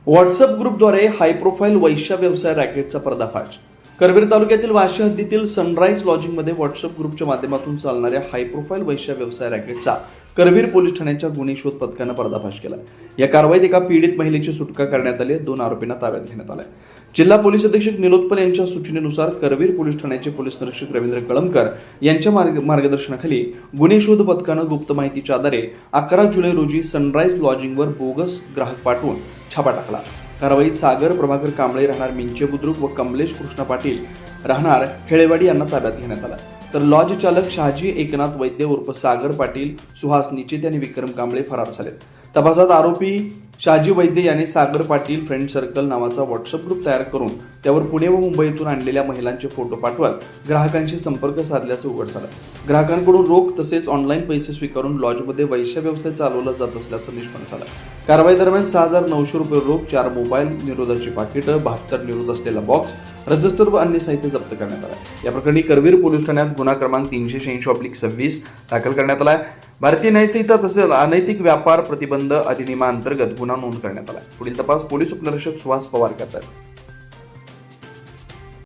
WhatsApp ग्रुपद्वारे high profile वैश्य व्यवसाय रॅकेटचा पर्दाफाश. करवीर तालुक्यातील वाशी हद्दीतील सनराईज लॉजिंगमध्ये व्हॉट्सअप ग्रुपच्या माध्यमातून चालणाऱ्या हाय प्रोफाईल वैश्य व्यवसाय रॅकेटचा करवीर पोलीस ठाण्याच्या गुन्हे शोध पथकानं पर्दाफाश केला. या कारवाईत एका पीडित महिलेची सुटका करण्यात आली. 2 आरोपींना ताब्यात घेण्यात आले. जिल्हा पोलीस अधीक्षक निलोत्पल यांच्या सूचनेनुसार करवीर पोलीस ठाण्याचे पोलीस निरीक्षक रवींद्र कळमकर यांच्या मार्गदर्शनाखाली गुन्हे शोध पथकानं गुप्त माहितीच्या आधारे 11 जुलै रोजी सनराईज लॉजिंगवर बोगस ग्राहक पाठवून छापा टाकला. कारवाईत सागर प्रभाकर कांबळे राहणार मिंचे बुद्रुक व कमलेश कृष्ण पाटील राहणार हेळेवाडी यांना ताब्यात घेण्यात आला. तर लॉज चालक शहाजी एकनाथ वैद्य उर्फ सागर पाटील, सुहास निचित आणि विक्रम कांबळे फरार झालेत. तपासात आरोपी शहाजी वैद्य याने सागर पाटील फ्रेंड सर्कल नावाचा व्हॉट्सअप ग्रुप तयार करून त्यावर पुणे व मुंबईतून आणलेल्या महिलांचे फोटो पाठवत ग्राहकांशी संपर्क साधल्याचं उघड झालं. ग्राहकांकडून रोख तसेच ऑनलाईन पैसे स्वीकारून लॉजमध्ये वैश्य व्यवसाय चालवला जात असल्याचं निष्पन्न झालं. कारवाई दरम्यान 6,900 रुपये रोख, 4 मोबाईल निरोधाची पाकिटं, 72 निरोध असलेला बॉक्स, रजिस्टर व अन्य साहित्य जप्त करण्यात आलं. या प्रकरणी करवीर पोलीस ठाण्यात गुन्हा क्रमांक 386/26 दाखल करण्यात आला. भारतीय न्यायसंहिता तसेच अनैतिक व्यापार प्रतिबंध अधिनियमाअंतर्गत गुन्हा नोंद करण्यात आला. पुढील तपास पोलीस उपनिरीक्षक सुहास पवार करतात.